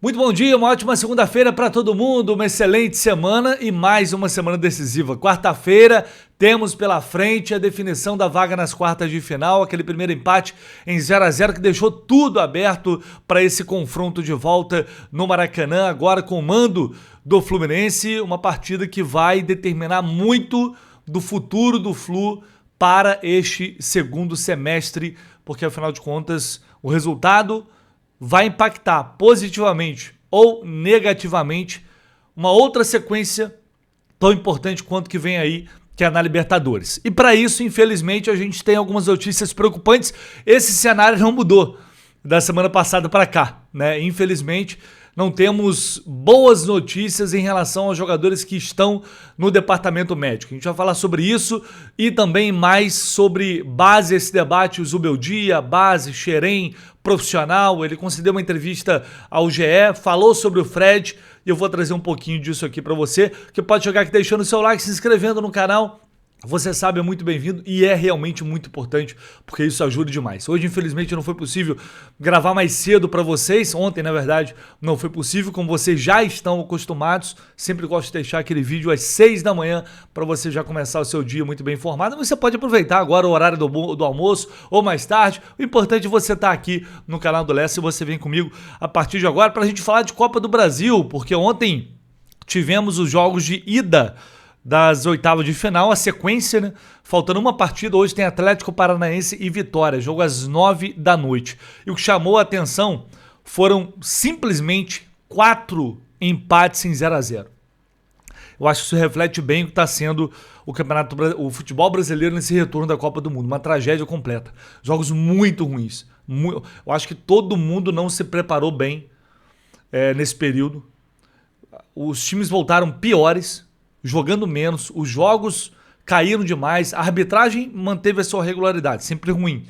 Muito bom dia, uma ótima segunda-feira para todo mundo, uma excelente semana e mais uma semana decisiva. Quarta-feira temos pela frente a definição da vaga nas quartas de final, aquele primeiro empate em 0-0 que deixou tudo aberto para esse confronto de volta no Maracanã, agora com o mando do Fluminense, uma partida que vai determinar muito do futuro do Flu para este segundo semestre, porque afinal de contas o resultado vai impactar positivamente ou negativamente uma outra sequência tão importante quanto que vem aí, que é na Libertadores. E para isso, infelizmente, a gente tem algumas notícias preocupantes. Esse cenário não mudou da semana passada para cá, né? Infelizmente, não temos boas notícias em relação aos jogadores que estão no departamento médico. A gente vai falar sobre isso e também mais sobre base, esse debate, o Zubeldia, base, Xerém, profissional. Ele concedeu uma entrevista ao GE, falou sobre o Fred e eu vou trazer um pouquinho disso aqui para você, que pode chegar aqui deixando o seu like, se inscrevendo no canal. Você sabe, é muito bem-vindo e é realmente muito importante, porque isso ajuda demais. Hoje, infelizmente, não foi possível gravar mais cedo para vocês. Ontem, na verdade, não foi possível, como vocês já estão acostumados. Sempre gosto de deixar aquele vídeo às 6 da manhã para você já começar o seu dia muito bem informado. Você pode aproveitar agora o horário do almoço ou mais tarde. O importante é você estar aqui no canal do Leste e você vem comigo a partir de agora para a gente falar de Copa do Brasil, porque ontem tivemos os jogos de ida das oitavas de final, a sequência, né? Faltando uma partida, hoje tem Atlético Paranaense e Vitória, jogo às 9 da noite. E o que chamou a atenção foram simplesmente 4 empates em 0-0. Eu acho que isso reflete bem o que está sendo o futebol brasileiro nesse retorno da Copa do Mundo, uma tragédia completa. Jogos muito ruins. Eu acho que todo mundo não se preparou bem nesse período. Os times voltaram piores, jogando menos, os jogos caíram demais, a arbitragem manteve a sua regularidade, sempre ruim.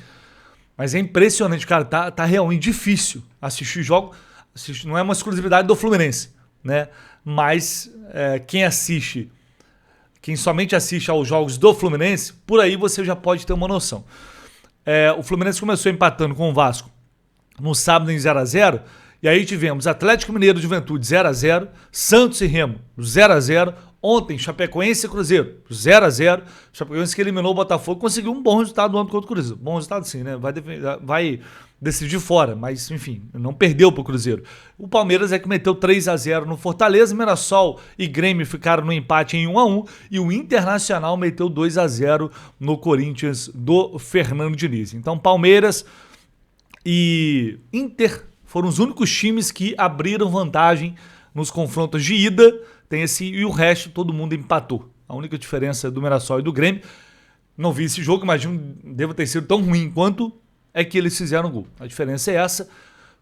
Mas é impressionante, cara, tá realmente difícil assistir jogo. Não é uma exclusividade do Fluminense, né? Mas quem somente assiste aos jogos do Fluminense, por aí você já pode ter uma noção. O Fluminense começou empatando com o Vasco no sábado em 0-0, e aí tivemos Atlético Mineiro e Juventude 0-0, Santos e Remo 0-0, ontem Chapecoense e Cruzeiro 0-0, Chapecoense que eliminou o Botafogo, conseguiu um bom resultado ontem contra o Cruzeiro. Bom resultado sim, né? Vai decidir fora, mas enfim, não perdeu pro Cruzeiro. O Palmeiras é que meteu 3-0 no Fortaleza, Mirassol e Grêmio ficaram no empate em 1-1 e o Internacional meteu 2-0 no Corinthians do Fernando Diniz. Então Palmeiras e Inter foram os únicos times que abriram vantagem nos confrontos de ida. E o resto todo mundo empatou. A única diferença do Mirassol e do Grêmio, não vi esse jogo, imagino deva ter sido tão ruim quanto é que eles fizeram gol. A diferença é essa.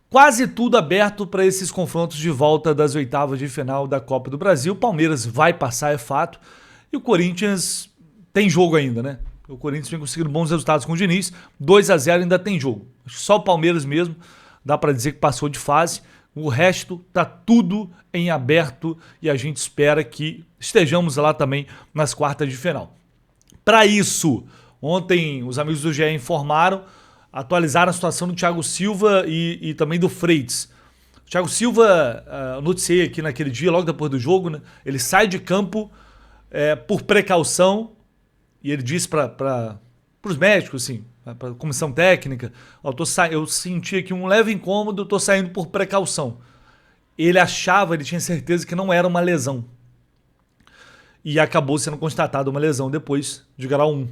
Quase tudo aberto para esses confrontos de volta das oitavas de final da Copa do Brasil. O Palmeiras vai passar, é fato. E o Corinthians tem jogo ainda, né? O Corinthians vem conseguindo bons resultados com o Diniz. 2-0 ainda tem jogo. Acho que só o Palmeiras mesmo dá para dizer que passou de fase. O resto tá tudo em aberto e a gente espera que estejamos lá também nas quartas de final. Para isso, ontem os amigos do GE informaram, atualizaram a situação do Thiago Silva e também do Freitas. O Thiago Silva, noticiei aqui naquele dia, logo depois do jogo, né? Ele sai de campo por precaução e ele disse para os médicos, assim, para a comissão técnica, eu senti aqui um leve incômodo, eu tô saindo por precaução. Ele tinha certeza que não era uma lesão. E acabou sendo constatada uma lesão depois de grau 1,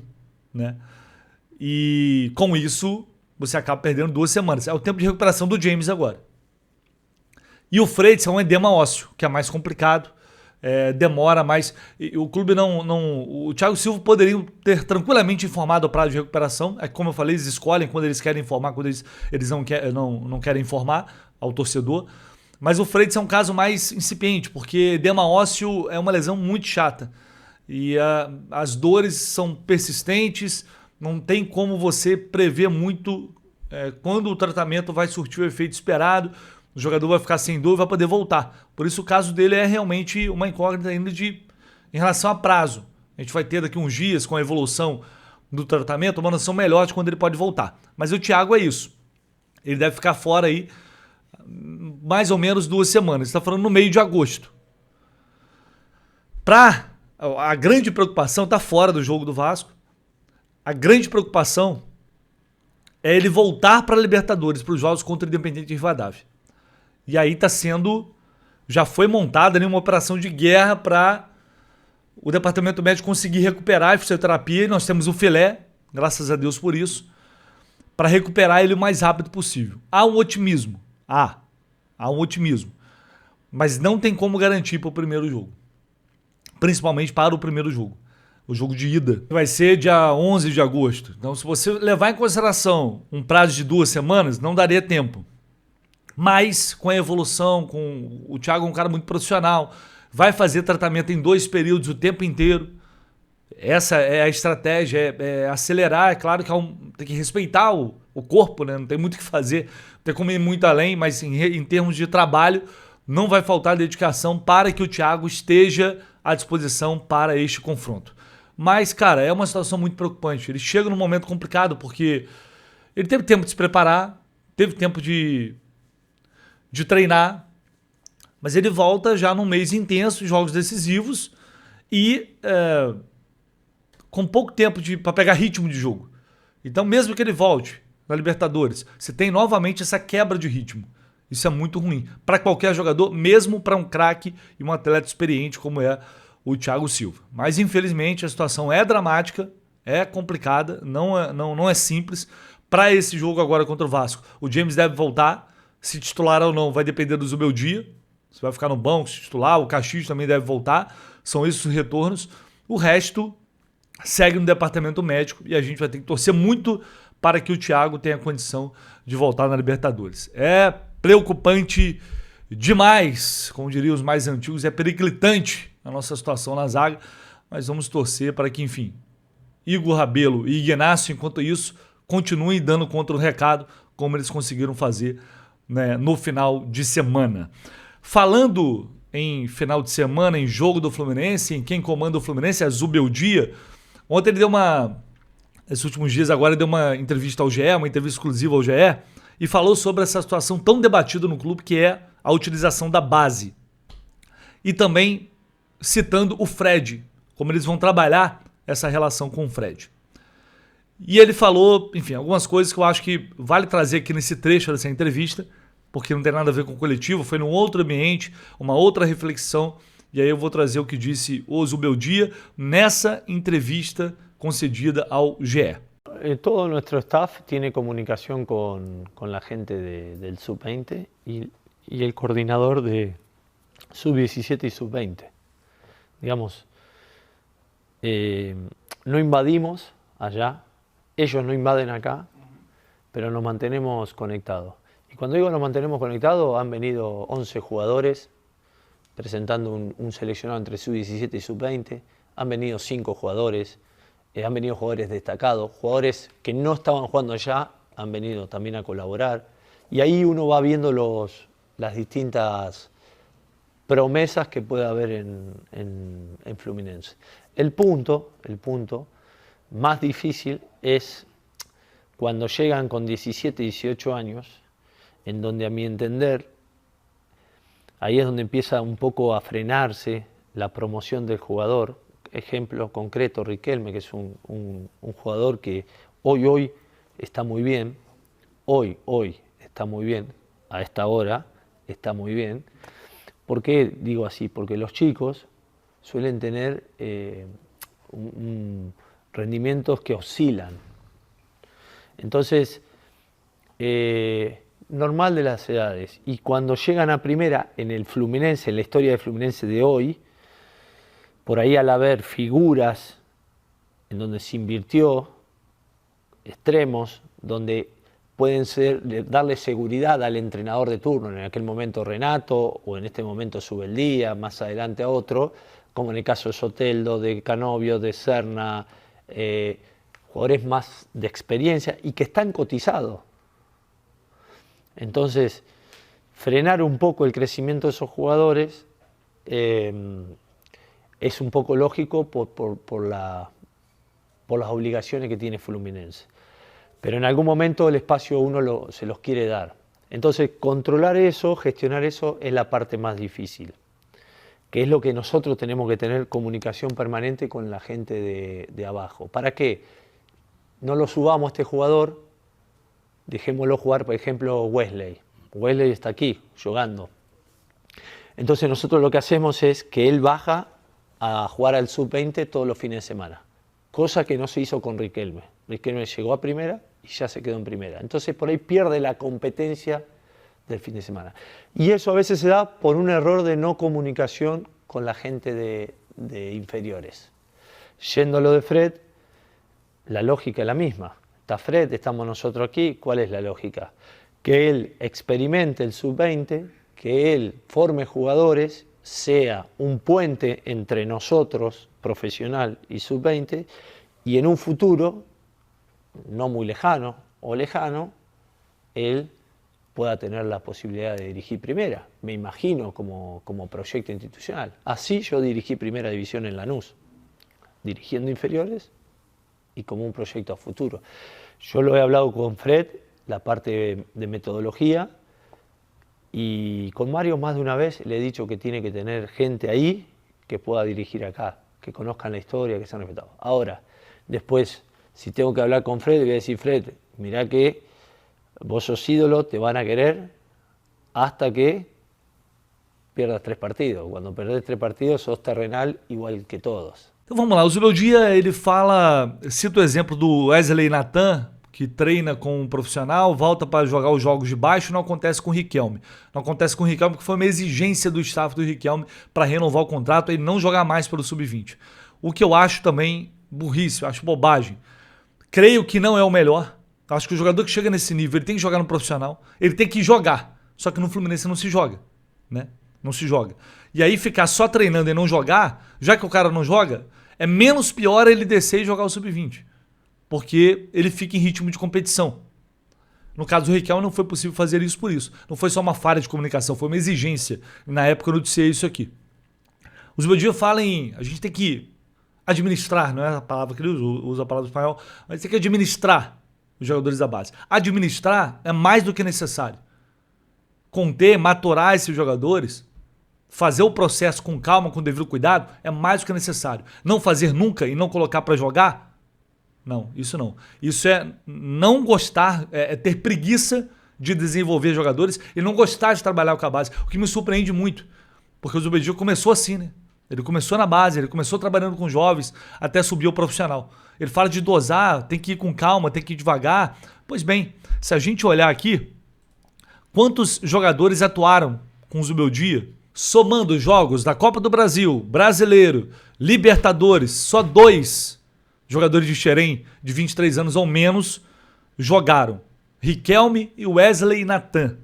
né? E com isso, você acaba perdendo 2 semanas. É o tempo de recuperação do James agora. E o Freitas é um edema ósseo, que é mais complicado. Demora mais. O clube o Thiago Silva poderia ter tranquilamente informado o prazo de recuperação. Como eu falei, eles escolhem quando eles querem informar, quando eles não querem informar ao torcedor. Mas o Freitas é um caso mais incipiente, porque edema ósseo é uma lesão muito chata. E as dores são persistentes, não tem como você prever muito quando o tratamento vai surtir o efeito esperado. O jogador vai ficar sem dor e vai poder voltar. Por isso o caso dele é realmente uma incógnita ainda em relação a prazo. A gente vai ter daqui uns dias, com a evolução do tratamento, uma noção melhor de quando ele pode voltar. Mas o Thiago é isso. Ele deve ficar fora aí mais ou menos 2 semanas. Está falando no meio de agosto. A grande preocupação está fora do jogo do Vasco. A grande preocupação é ele voltar para a Libertadores, para os jogos contra o Independiente Rivadavia. E aí já foi montada uma operação de guerra para o departamento médico conseguir recuperar a fisioterapia. E nós temos o filé, graças a Deus por isso, para recuperar ele o mais rápido possível. Há um otimismo. Há um otimismo. Mas não tem como garantir para o primeiro jogo. Principalmente para o primeiro jogo. O jogo de ida vai ser dia 11 de agosto. Então, se você levar em consideração um prazo de 2 semanas, não daria tempo. Mas, com a evolução, o Thiago é um cara muito profissional, vai fazer tratamento em 2 períodos o tempo inteiro. Essa é a estratégia, é acelerar. É claro que tem que respeitar o corpo, né? Não tem muito o que fazer, não tem como ir muito além, mas em termos de trabalho, não vai faltar dedicação para que o Thiago esteja à disposição para este confronto. Mas, cara, é uma situação muito preocupante. Ele chega num momento complicado porque ele teve tempo de se preparar, teve tempo de treinar, mas ele volta já num mês intenso de jogos decisivos e com pouco tempo para pegar ritmo de jogo. Então, mesmo que ele volte na Libertadores, você tem novamente essa quebra de ritmo. Isso é muito ruim para qualquer jogador, mesmo para um craque e um atleta experiente como é o Thiago Silva. Mas, infelizmente, a situação é dramática, é complicada, não é simples. Para esse jogo agora contra o Vasco, o James deve voltar. Se titular ou não vai depender do Zubeldia. Se vai ficar no banco, se titular, o Caxias também deve voltar. São esses os retornos. O resto segue no departamento médico e a gente vai ter que torcer muito para que o Thiago tenha condição de voltar na Libertadores. É preocupante demais, como diriam os mais antigos, é periclitante a nossa situação na zaga, mas vamos torcer para que, enfim, Igor Rabelo e Ignacio, enquanto isso, continuem dando contra o recado, como eles conseguiram fazer, né, no final de semana. Falando em final de semana, em jogo do Fluminense, em quem comanda o Fluminense, é Zubeldia. Ontem ele esses últimos dias agora, ele deu uma entrevista ao GE, uma entrevista exclusiva ao GE, e falou sobre essa situação tão debatida no clube, que é a utilização da base. E também citando o Fred, como eles vão trabalhar essa relação com o Fred. E ele falou, enfim, algumas coisas que eu acho que vale trazer aqui nesse trecho dessa entrevista, porque não tem nada a ver com o coletivo, foi num outro ambiente, uma outra reflexão, e aí eu vou trazer o que disse o Zubeldia nessa entrevista concedida ao GE. Todo nuestro staff tiene comunicación con la gente del Sub-20 y el coordinador de Sub-17 y Sub-20. Digamos, no invadimos allá, ellos no invaden acá, pero nos mantenemos conectados. Y cuando digo nos mantenemos conectados, han venido 11 jugadores presentando un seleccionado entre Sub-17 y Sub-20, han venido 5 jugadores, han venido jugadores destacados, jugadores que no estaban jugando allá, han venido también a colaborar. Y ahí uno va viendo las distintas promesas que puede haber en Fluminense. El punto más difícil es cuando llegan con 17, 18 años, en donde a mi entender, ahí es donde empieza un poco a frenarse la promoción del jugador. Ejemplo concreto, Riquelme, que es un jugador que hoy está muy bien, hoy está muy bien, a esta hora está muy bien. ¿Por qué digo así? Porque los chicos suelen tener rendimientos que oscilan. Entonces, normal de las edades. Y cuando llegan a primera en el Fluminense, en la historia del Fluminense de hoy, por ahí al haber figuras en donde se invirtió, extremos, donde pueden darle seguridad al entrenador de turno, en aquel momento Renato, o en este momento Zubeldia, más adelante a otro, como en el caso de Soteldo, de Canovio, de Serna, jugadores más de experiencia y que están cotizados. Entonces, frenar un poco el crecimiento de esos jugadores es un poco lógico por las obligaciones que tiene Fluminense. Pero en algún momento el espacio uno se los quiere dar. Entonces, controlar eso, gestionar eso, es la parte más difícil, que es lo que nosotros tenemos que tener comunicación permanente con la gente de abajo. ¿Para qué? No lo subamos a este jugador, dejémoslo jugar, por ejemplo, Wesley. Wesley está aquí, jugando. Entonces nosotros lo que hacemos es que él baja a jugar al sub-20 todos los fines de semana, cosa que no se hizo con Riquelme. Riquelme llegó a primera y ya se quedó en primera. Entonces por ahí pierde la competencia del fin de semana. Y eso a veces se da por un error de no comunicación con la gente de inferiores. Yendo a lo de Fred, la lógica es la misma. Está Fred, estamos nosotros aquí, ¿cuál es la lógica? Que él experimente el sub-20, que él forme jugadores, sea un puente entre nosotros, profesional y sub-20, y en un futuro, no muy lejano o lejano, él pueda tener la posibilidad de dirigir primera, me imagino como proyecto institucional. Así yo dirigí primera división en Lanús, dirigiendo inferiores y como un proyecto a futuro. Yo lo he hablado con Fred, la parte de metodología, y con Mario más de una vez le he dicho que tiene que tener gente ahí que pueda dirigir acá, que conozcan la historia, que sean respetados. Ahora, después, si tengo que hablar con Fred, le voy a decir, Fred, mirá que vos sos ídolo, te van a querer hasta que pierdas 3 partidos. Cuando perdés 3 partidos, sos terrenal igual que todos. Então vamos lá, o Zubeldia, ele fala, cita o exemplo do Wesley Nathan, que treina com um profissional, volta para jogar os jogos de baixo, não acontece com o Riquelme. Não acontece com o Riquelme porque foi uma exigência do staff do Riquelme para renovar o contrato e não jogar mais pelo Sub-20. O que eu acho também burrice, eu acho bobagem. Creio que não é o melhor. Acho que o jogador que chega nesse nível, ele tem que jogar no profissional, ele tem que jogar. Só que no Fluminense não se joga, né? Não se joga. E aí ficar só treinando e não jogar, já que o cara não joga, é menos pior ele descer e jogar o Sub-20. Porque ele fica em ritmo de competição. No caso do Riquelme não foi possível fazer isso por isso. Não foi só uma falha de comunicação, foi uma exigência. Na época eu noticiei isso aqui. O Zubeldia fala em... A gente tem que administrar, não é a palavra que ele usa a palavra espanhol, mas tem que administrar os jogadores da base. Administrar é mais do que necessário. Conter, maturar esses jogadores, fazer o processo com calma, com devido cuidado, é mais do que necessário. Não fazer nunca e não colocar para jogar, não, isso não. Isso é não gostar, é ter preguiça de desenvolver jogadores e não gostar de trabalhar com a base. O que me surpreende muito, porque o Zubeldia começou assim, né? Ele começou na base, ele começou trabalhando com jovens até subir ao profissional. Ele fala de dosar, tem que ir com calma, tem que ir devagar. Pois bem, se a gente olhar aqui, quantos jogadores atuaram com o Zubeldia, somando os jogos da Copa do Brasil, Brasileiro, Libertadores, só 2 jogadores de Xerém de 23 anos ou menos jogaram. Riquelme e Wesley Nathan,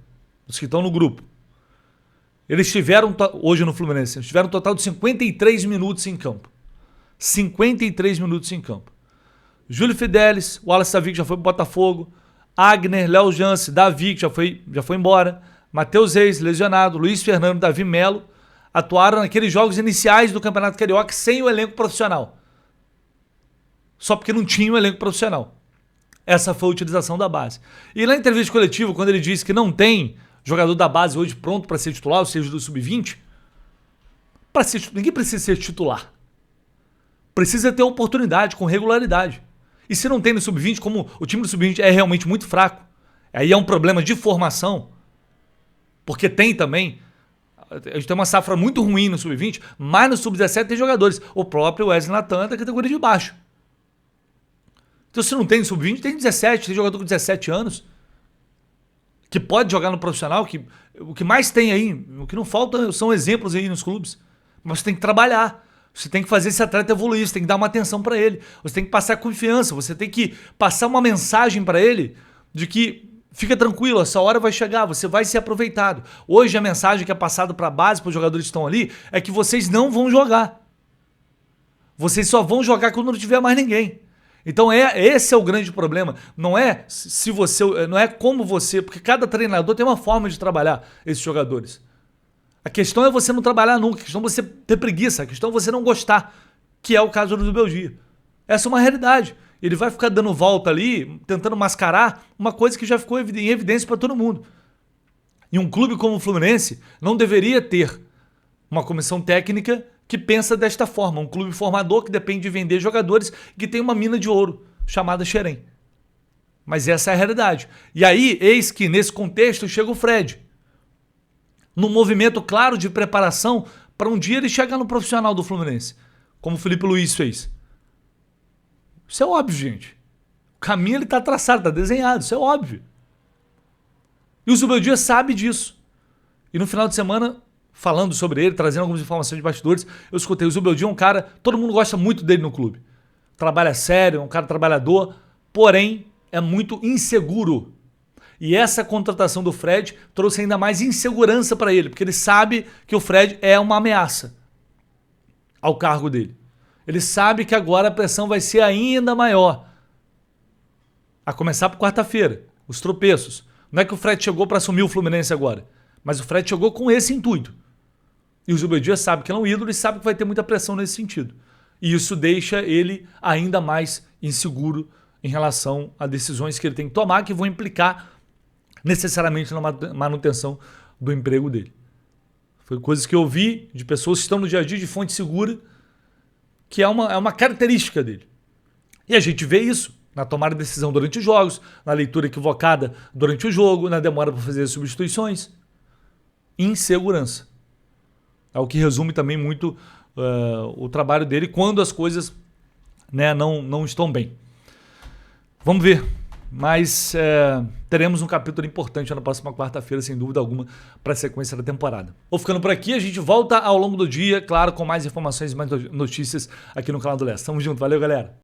os que estão no grupo. Eles tiveram, hoje no Fluminense, eles tiveram um total de 53 minutos em campo. 53 minutos em campo. Júlio Fidelis, Wallace Davi, que já foi pro Botafogo, Agner, Léo Jance, Davi, que já foi embora, Matheus Reis, lesionado, Luiz Fernando, Davi Melo, atuaram naqueles jogos iniciais do Campeonato Carioca sem o elenco profissional. Só porque não tinha um elenco profissional. Essa foi a utilização da base. E na entrevista coletiva, quando ele disse que não tem jogador da base hoje pronto para ser titular, ou seja, do Sub-20, ninguém precisa ser titular. Precisa ter oportunidade, com regularidade. E se não tem no Sub-20, como o time do Sub-20 é realmente muito fraco, aí é um problema de formação, porque tem também, a gente tem uma safra muito ruim no Sub-20, mas no Sub-17 tem jogadores. O próprio Wesley Nathan é da categoria de baixo. Então se não tem no Sub-20, tem 17, tem jogador com 17 anos, que pode jogar no profissional, que o que mais tem aí, o que não falta são exemplos aí nos clubes. Mas você tem que trabalhar, você tem que fazer esse atleta evoluir, você tem que dar uma atenção para ele, você tem que passar confiança, você tem que passar uma mensagem para ele de que fica tranquilo, essa hora vai chegar, você vai ser aproveitado. Hoje a mensagem que é passada para a base, para os jogadores que estão ali, é que vocês não vão jogar. Vocês só vão jogar quando não tiver mais ninguém. Então esse é o grande problema. Não é se você, não é como você, porque cada treinador tem uma forma de trabalhar esses jogadores. A questão é você não trabalhar nunca, a questão é você ter preguiça, a questão é você não gostar, que é o caso do Zubeldia. Essa é uma realidade. Ele vai ficar dando volta ali, tentando mascarar uma coisa que já ficou em evidência para todo mundo. E um clube como o Fluminense não deveria ter uma comissão técnica que pensa desta forma. Um clube formador que depende de vender jogadores que tem uma mina de ouro chamada Xerém. Mas essa é a realidade. E aí, eis que nesse contexto chega o Fred. Num movimento claro de preparação para um dia ele chegar no profissional do Fluminense. Como o Felipe Luiz fez. Isso é óbvio, gente. O caminho ele está traçado, está desenhado. Isso é óbvio. E o Zubeldia sabe disso. E no final de semana, falando sobre ele, trazendo algumas informações de bastidores, eu escutei. O Zubeldia é um cara, todo mundo gosta muito dele no clube. Trabalha sério, é um cara trabalhador, porém é muito inseguro. E essa contratação do Fred trouxe ainda mais insegurança para ele, porque ele sabe que o Fred é uma ameaça ao cargo dele. Ele sabe que agora a pressão vai ser ainda maior. A começar por quarta-feira, os tropeços. Não é que o Fred chegou para assumir o Fluminense agora, mas o Fred chegou com esse intuito. E o Zubeldia sabe que ele é um ídolo e sabe que vai ter muita pressão nesse sentido. E isso deixa ele ainda mais inseguro em relação a decisões que ele tem que tomar, que vão implicar necessariamente na manutenção do emprego dele. Foi coisas que eu vi de pessoas que estão no dia a dia de fonte segura, que é uma característica dele. E a gente vê isso na tomada de decisão durante os jogos, na leitura equivocada durante o jogo, na demora para fazer as substituições. Insegurança. É o que resume também muito o trabalho dele quando as coisas, né, não estão bem. Vamos ver. Mas teremos um capítulo importante na próxima quarta-feira, sem dúvida alguma, para a sequência da temporada. Vou ficando por aqui, a gente volta ao longo do dia, claro, com mais informações e mais notícias aqui no canal do Leste. Tamo junto, valeu, galera!